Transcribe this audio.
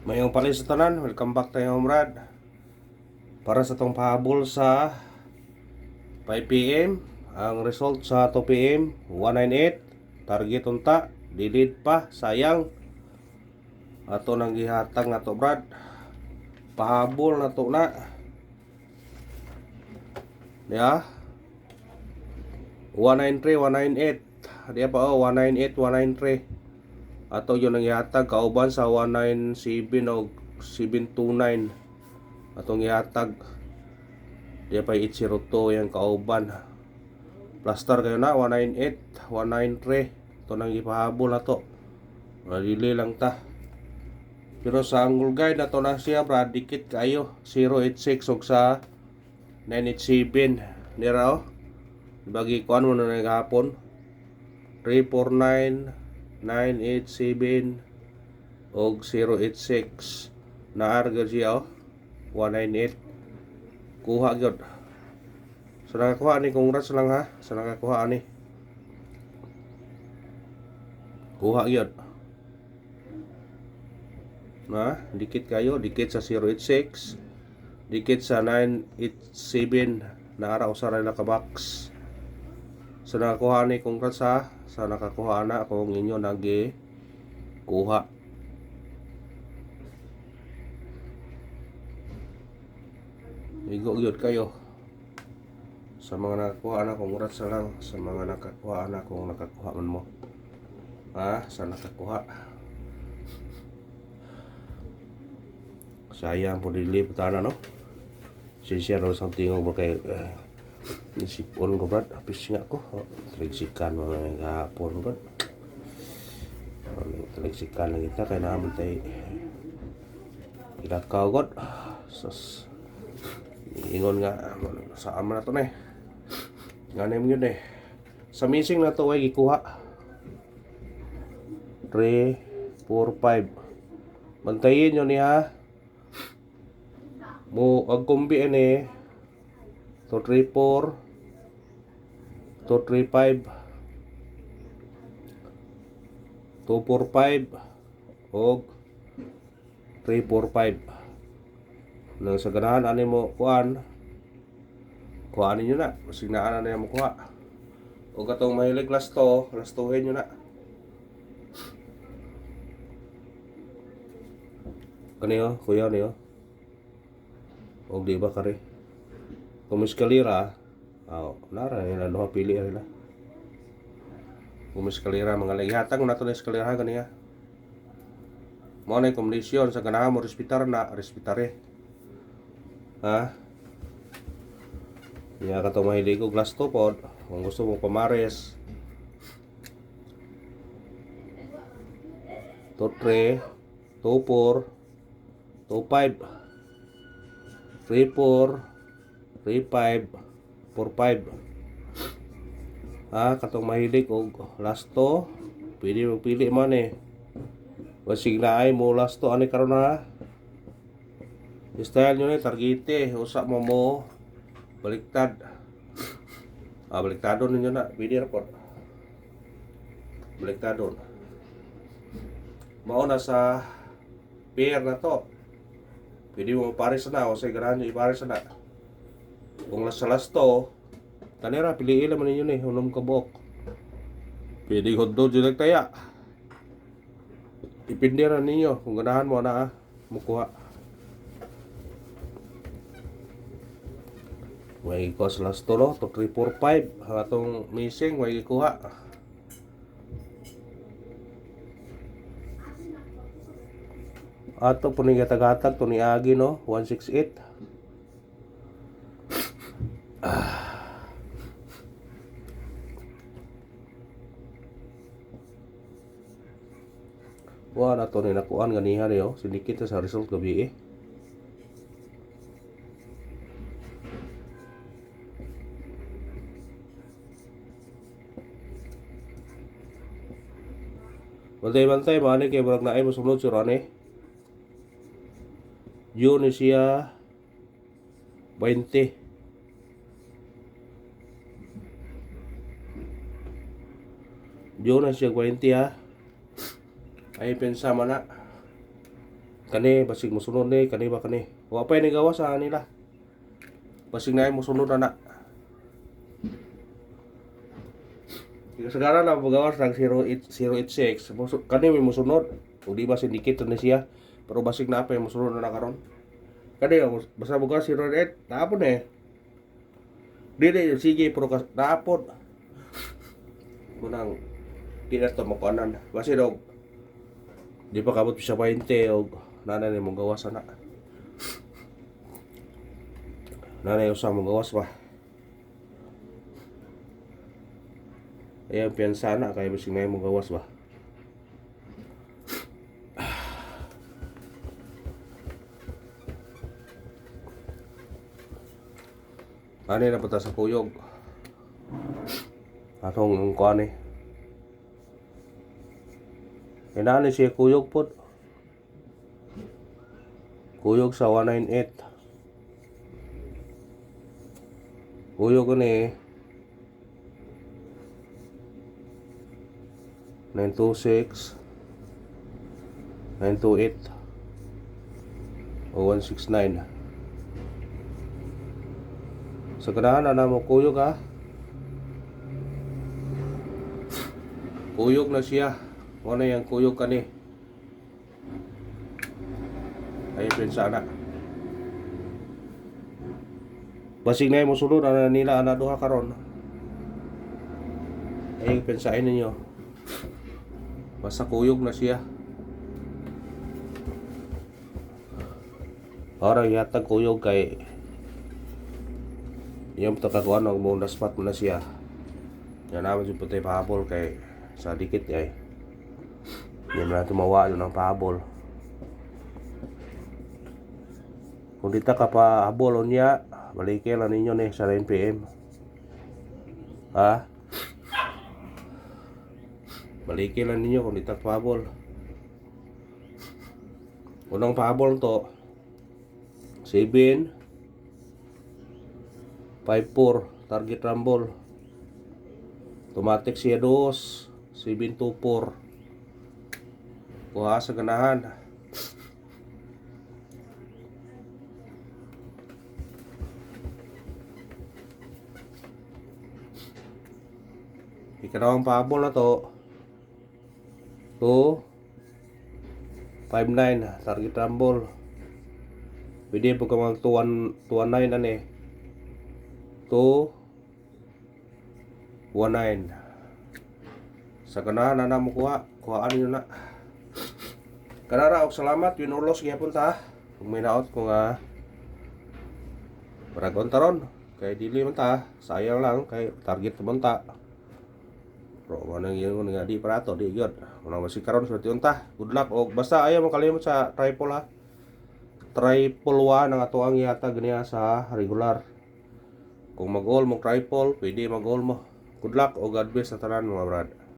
Mayong pali sa tanan, welcome back tayo Brad. Para sa tong pahabol sa 5 p.m. Ang result sa 2 p.m. 198. Target unta, dilid pa, sayang. Ato nang gihatag na to Brad. Pahabol na to na. Ya. 193, 198. Diya pa 198, 193. Ato yun ang ihatag kauban sa 197 o 729. Atong ihatag diya pa 802 yung kauban. Plaster kayo na 198, 193. Ito nang ipahabol na to. Malili lang ta. Pero sa angle guide na to na siya Brad, dikit kayo 086 og sa 987 nira bagi kuan mo na gahapon 349 987 og 086 naarga siya 198 kuha gyud. So nakakuha ni, congrats lang ha sa nakakuha ni, kuha gyud na dikit kayo, dikit sa 086, dikit sa 987 naara usaray na ka box. So nakakuha ni, congrats ha sa nakakuha na kung inyo nagi kuha. Igo gyud kayo sa mga nakakuha na, congrats na lang sa mga nakakuha na kung nakakuha man mo ha sa nakakuha. Sayang po dili putana no. Sincere no sang tingog mo kay isipon ko Brad, apis nga ko. Trigsikan mga gahapon Brad. Trigsikan lang kita kay naman tay ilakaw god. Sus. Ingon nga sa ama na to na nganem yun sa missing na to ay gikuha 3, 4, 5. Bantayin nyo ni ha mo agkumbi to 3, 4 to 3, 5 2, 4, 5 og 3, 4, 5 nang sa ganahan ani mo kuan ninyo na masinaan na niya mo kuha o katong mahilig lastuhin nyo na kaniyo kuya niyo o di ba kare kung miskalira nara nila no pili nila kung miskalira mga lagihatag na to na eskalira kaniya mo na kondisyon sa ganahan mo respetare ha. Kaya ka itong mahilig ko glass to pod kung gusto mo pamares to 3, 2, 4 2, 5 3, 4 3, 5 4, 5 ha katong mahilig og last to pwede mo pili man basig na ay mo last to ani karon ha. Style nyo targete usa mo baliktad baliktadon ninyo na pwede report baliktadon mao na sa pair na to pwede mo pares na o sa ganahan nyo ipares na kung sa last to kanira piliin naman ninyo ni unom ka buok pwede hodod dyan nagtaya ipindiran ninyo kung ganahan mo na mukuha. May ikuha sa last to no to 3, 4, 5 ang atong missing may ikuha ato po ni gatag-hatag to ni Agi no 168 na to ni nakuan ganihan sindikit sa result gabi bantay-bantay mani kay murag naay mosunod si Rane yun siya 20 yun na siya 20 ha ay pensa man na Kani basig mosunod ni kani ba kani. Wa pa ni gawas sa nila. Basig na mosunod na. Segara na magawas ng 086. Kani may mosunod. O di ba syndicate na siya. Pero basig na pa yung mosunod na karon. Kani basta buka 08 tapon eh. Dili sige pero tapon. Munang di na to makuanan. Basi daw di pa kabot siya 20 o nanay ni mong gawas na. Nanay usa mong gawas ba. Ayan, piyansa na kaya basig na mong gawas ba. Ano na punta sa kuyog? Atong kuan eh. Inaan siya kuyog po. Kuyog sa 198. Kuyog ni 926 928 o 169. Sa ganahan na mo kuyog ha. Kuyog na siya. Ano yung kuyog kani. Ay pensana. Basig na mo sulod ana nila ana duha karon. Ay pensain ninyo. Basta kuyog na siya. Ora yata kuyog kay yung takakuan ang muna spot mo na siya. Yan naman yung putay pahabol kay sa dikit ay. Yan na tumawa yun ang pahabol. Kung di ta ka pahabol o niya, balikin lang ninyo sa 9 PM. Ha? Balikin lang ninyo kung di ta pahabol. Unang pahabol to 7 5-4 target rumble. Automatic siya 2 7-2-4. Kuha sa ganahan. Ikalawang pahabol na to 2-5-9 target rumble. Pwede po ka mag 2-1-9 ane 2-1-9. Sa ganahan na mo kuhaan nyo na. Kanara og salamat yun ulos gyapon ta. Kung may naot ko nga paragon taron kay dili man ta sayang lang kay target man ta. Pero manang yun nga di para to di gyud. Unang masig karon sa unta. Good luck og basta ayaw mo kalimot sa triple ha. Triple 1 ang ato ang yatag niya sa regular. Kung mag-all mo triple, pwede mag-all mo. Good luck o God bless sa tanan mga brad.